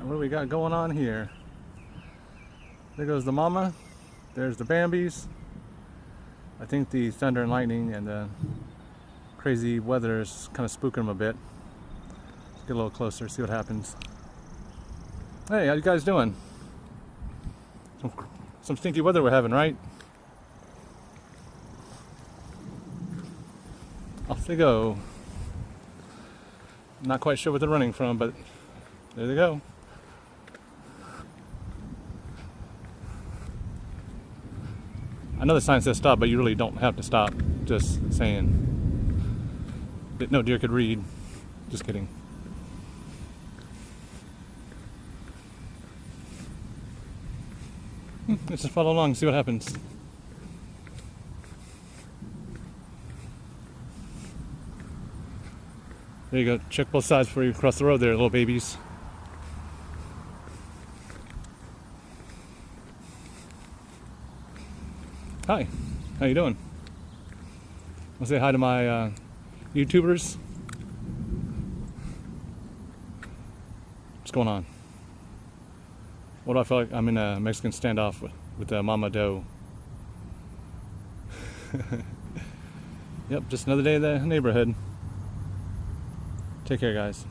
What do we got going on here? There goes the mama. There's the Bambis. I think the thunder and lightning and the crazy weather is kind of spooking them a bit. Let's get a little closer, see what happens. Hey, how you guys doing? Some stinky weather we're having, right? Off they go. Not quite sure what they're running from, but there they go. I know the sign says stop, but you really don't have to stop. Just saying. No deer could read. Just kidding. Let's just follow along and see what happens. There you go. Check both sides before you cross the road there, little babies. Hi. How you doing? I'll say hi to my YouTubers. What's going on? What do I feel like? I'm in a Mexican standoff with Mama Doe. Yep, just another day in the neighborhood. Take care, guys.